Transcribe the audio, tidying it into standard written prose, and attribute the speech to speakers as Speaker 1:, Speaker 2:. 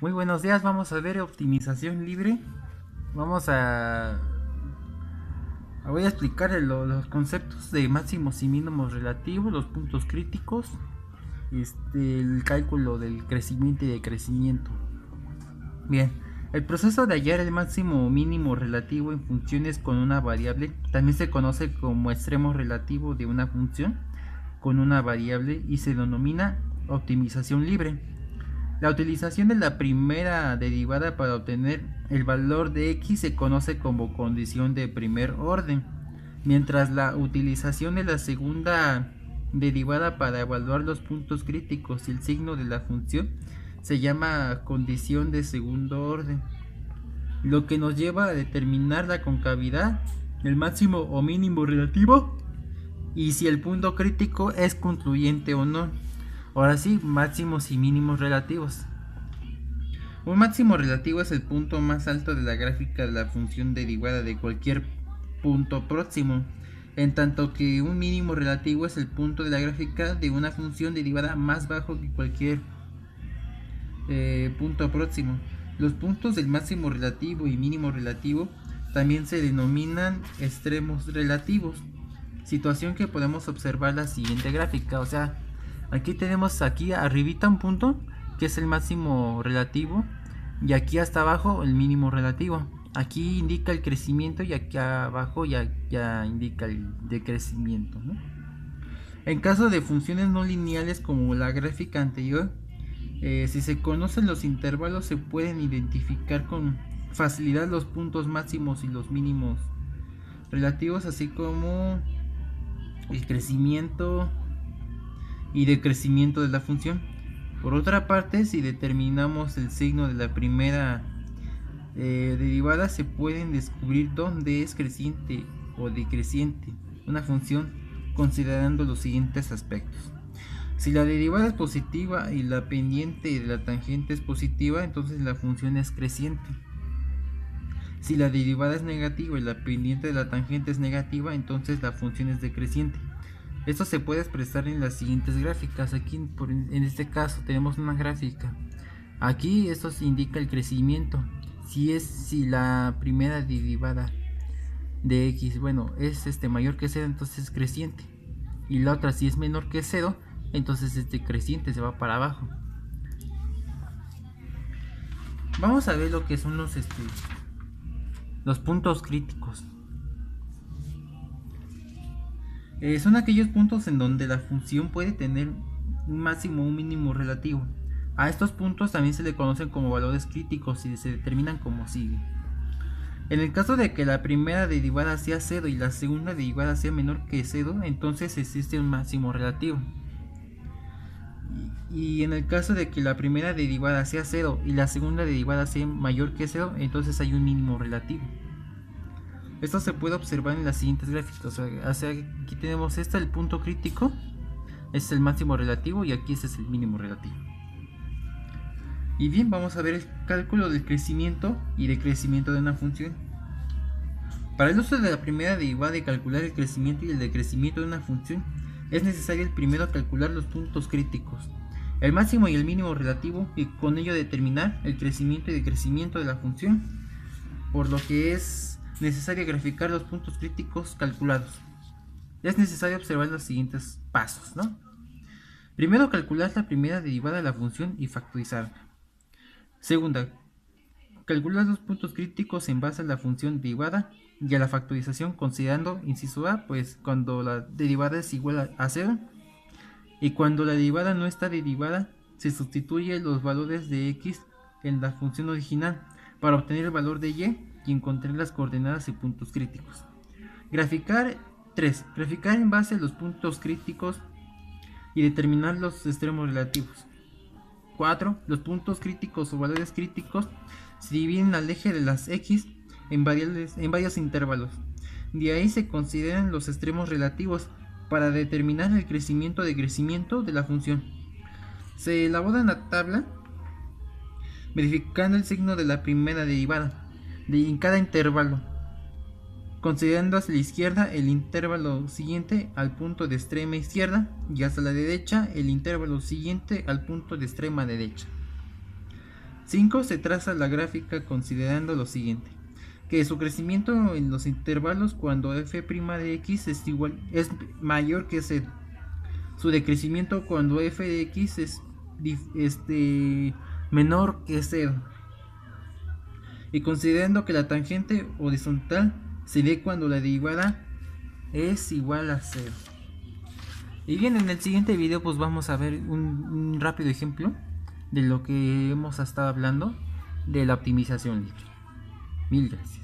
Speaker 1: Muy buenos días, vamos a ver optimización libre. Vamos voy a explicar los conceptos de máximos y mínimos relativos, los puntos críticos, el cálculo del crecimiento y decrecimiento. Bien, el proceso de hallar el máximo o mínimo relativo en funciones con una variable también se conoce como extremo relativo de una función con una variable y se denomina optimización libre. La utilización de la primera derivada para obtener el valor de x se conoce como condición de primer orden, mientras la utilización de la segunda derivada para evaluar los puntos críticos y el signo de la función se llama condición de segundo orden, lo que nos lleva a determinar la concavidad, el máximo o mínimo relativo y si el punto crítico es concluyente o no. Ahora sí, máximos y mínimos relativos. Un máximo relativo es el punto más alto de la gráfica de la función derivada de cualquier punto próximo, en tanto que un mínimo relativo es el punto de la gráfica de una función derivada más bajo que cualquier punto próximo. Los puntos del máximo relativo y mínimo relativo también se denominan extremos relativos, situación que podemos observar la siguiente gráfica. O sea, aquí tenemos aquí arribita un punto que es el máximo relativo y aquí hasta abajo el mínimo relativo. Aquí indica el crecimiento y aquí abajo ya indica el decrecimiento, ¿no? En caso de funciones no lineales como la gráfica anterior, si se conocen los intervalos se pueden identificar con facilidad los puntos máximos y los mínimos relativos, así como el crecimiento y decrecimiento de la función. Por otra parte, si determinamos el signo de la primera derivada, se pueden descubrir dónde es creciente o decreciente una función considerando los siguientes aspectos. Si la derivada es positiva y la pendiente de la tangente es positiva, entonces la función es creciente. Si la derivada es negativa y la pendiente de la tangente es negativa, entonces la función es decreciente. Esto se puede expresar en las siguientes gráficas. Aquí en este caso tenemos una gráfica. Aquí esto indica el crecimiento. Si la primera derivada de x, es mayor que 0, entonces es creciente. Y la otra, si es menor que 0, entonces es decreciente, se va para abajo. Vamos a ver lo que son los puntos críticos. Son aquellos puntos en donde la función puede tener un máximo o un mínimo relativo. A estos puntos también se le conocen como valores críticos y se determinan como sigue. En el caso de que la primera derivada sea 0 y la segunda derivada sea menor que 0, entonces existe un máximo relativo. Y en el caso de que la primera derivada sea 0 y la segunda derivada sea mayor que 0, entonces hay un mínimo relativo. Esto se puede observar en las siguientes gráficas. O sea, aquí tenemos el punto crítico, es el máximo relativo y aquí es el mínimo relativo. Y bien, vamos a ver el cálculo del crecimiento y decrecimiento de una función. Para el uso de la primera derivada de calcular el crecimiento y el decrecimiento de una función, es necesario primero calcular los puntos críticos, el máximo y el mínimo relativo, y con ello determinar el crecimiento y decrecimiento de la función, por lo que es necesario graficar los puntos críticos calculados. Es necesario observar los siguientes pasos, ¿no? Primero, calcular la primera derivada de la función y factorizarla. Segunda, calcular los puntos críticos en base a la función derivada y a la factorización, considerando, inciso A, pues cuando la derivada es igual a 0 y cuando la derivada no está derivada, se sustituye los valores de x en la función original para obtener el valor de y encontrar las coordenadas y puntos críticos. Graficar 3. Graficar en base a los puntos críticos y determinar los extremos relativos. 4. Los puntos críticos o valores críticos se dividen al eje de las x en varios intervalos. De ahí se consideran los extremos relativos para determinar el crecimiento o decrecimiento de la función. Se elabora una tabla verificando el signo de la primera derivada en cada intervalo, considerando hacia la izquierda el intervalo siguiente al punto de extrema izquierda y hacia la derecha el intervalo siguiente al punto de extrema derecha. 5. Se traza la gráfica considerando lo siguiente: que su crecimiento en los intervalos cuando f' de x es mayor que 0. Su decrecimiento cuando f de x es menor que 0. Y considerando que la tangente horizontal se dé cuando la derivada es igual a 0. Y bien, en el siguiente video pues vamos a ver un rápido ejemplo de lo que hemos estado hablando de la optimización libre. Mil gracias.